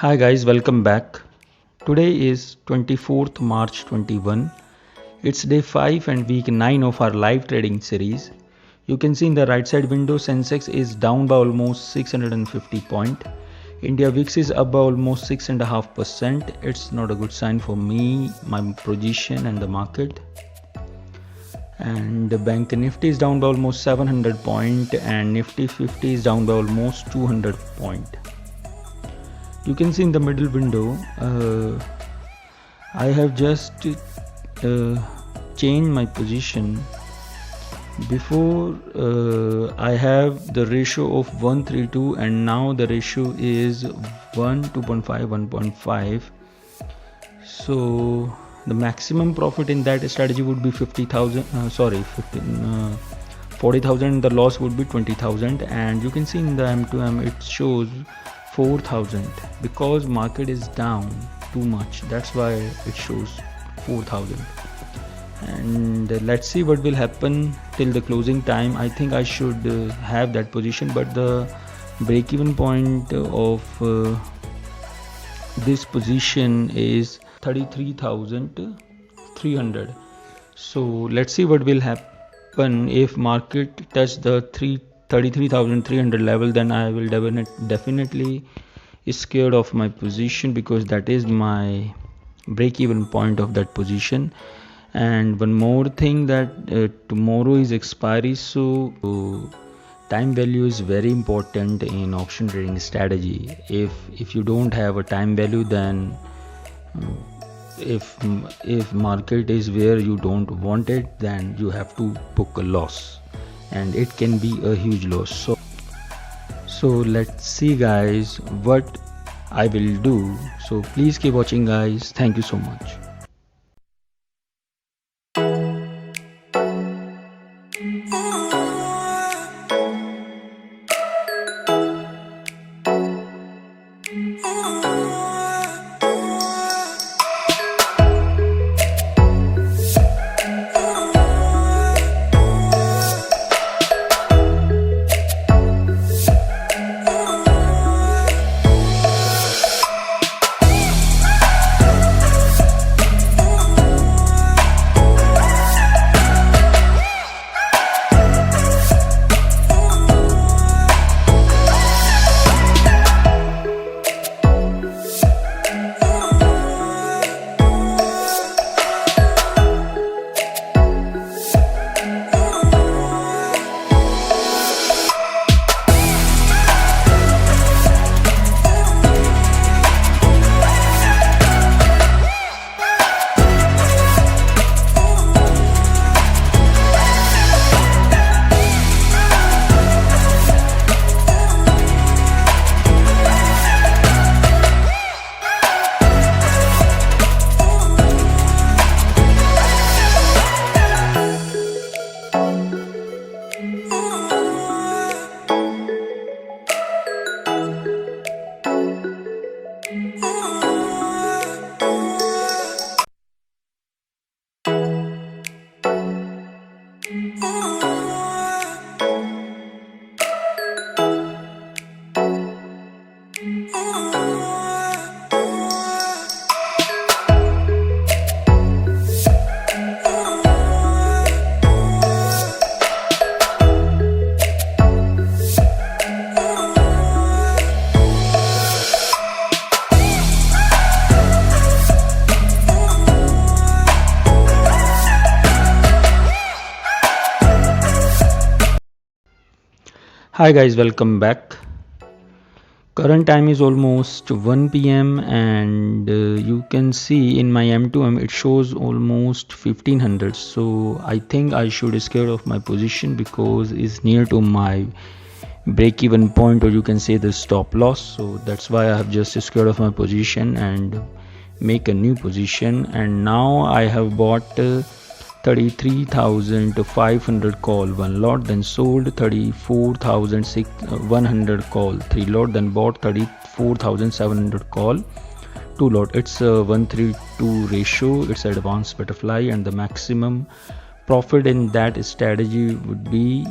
Hi guys, welcome back. Today is 24th March 21. It's day 5 and week 9 of our live trading series. You can see in the right side window Sensex is down by almost 650 point. India VIX is up by almost 6.5%. It's not a good sign for me, my position and the market. And the Bank Nifty is down by almost 700 point and Nifty 50 is down by almost 200 point. You can see in the middle window I have just changed my position. Before I have the ratio of 132 and now the ratio is 2.5 1.5. So the maximum profit in that strategy would be 40,000. The loss would be 20,000, and you can see in the M2M it shows 4,000 because market is down too much. That's why it shows 4,000. And let's see what will happen till the closing time. I think I should have that position, but the break-even point of this position is 33,300. So let's see what will happen. If market touch the 33,300 level, then I will definitely scared of my position, because that is my break-even point of that position. And one more thing, that tomorrow is expiry, so time value is very important in option trading strategy. If you don't have a time value, then if market is where you don't want it, then you have to book a loss, and it can be a huge loss. So let's see guys what I will do. So please keep watching guys. Thank you so much. Hi guys, welcome back. Current time is almost 1 p.m. and you can see in my M2M it shows almost 1500. So I think I should scare off my position because it's near to my break-even point, or you can say the stop loss. So that's why I have just scared off my position and make a new position. And now I have bought 33,500 call 1 lot, then sold 34,100 call 3 lot, then bought 34,700 call 2 lot. It's a 132 ratio. It's advanced butterfly, and the maximum profit in that strategy would be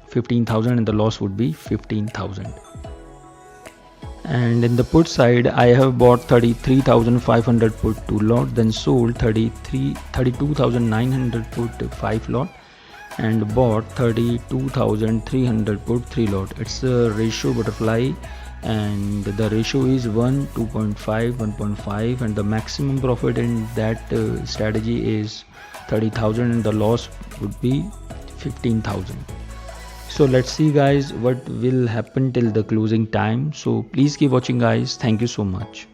15,000 and the loss would be 15,000. And in the put side, I have bought 33,500 put 2 lot, then sold 32,900 put 5 lot, and bought 32,300 put 3 lot. It's a ratio butterfly, and the ratio is 1 2.5 1.5, and the maximum profit in that strategy is 30,000 and the loss would be 15,000. So let's see guys what will happen till the closing time. So please keep watching guys. Thank you so much.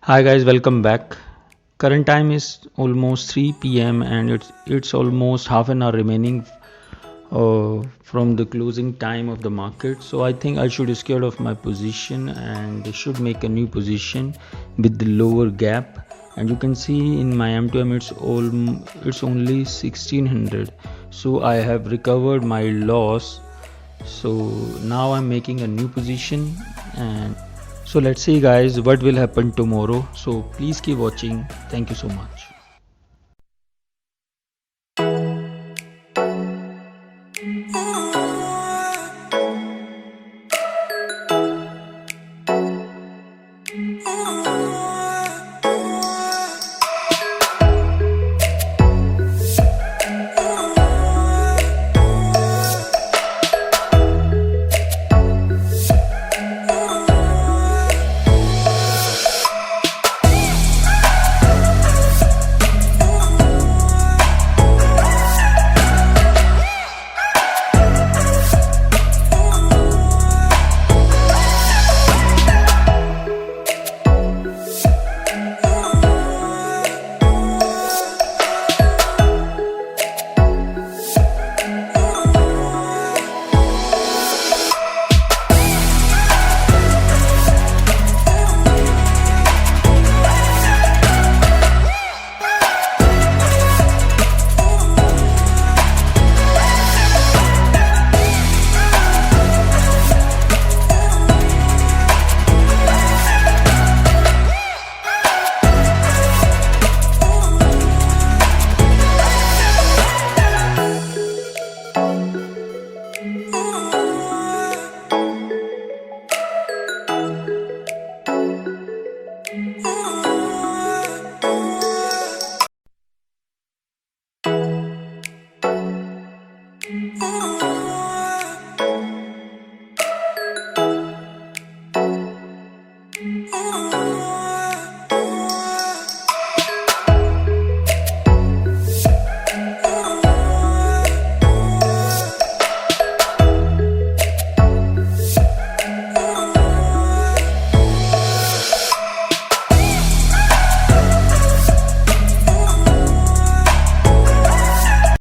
Hi guys, welcome back. Current time is almost 3 p.m. and it's almost half an hour remaining from the closing time of the market. So I think I should scale off my position and should make a new position with the lower gap. And you can see in my M2M it's only 1600. So I have recovered my loss. So now I'm making a new position, and so let's see guys what will happen tomorrow. So please keep watching. Thank you so much.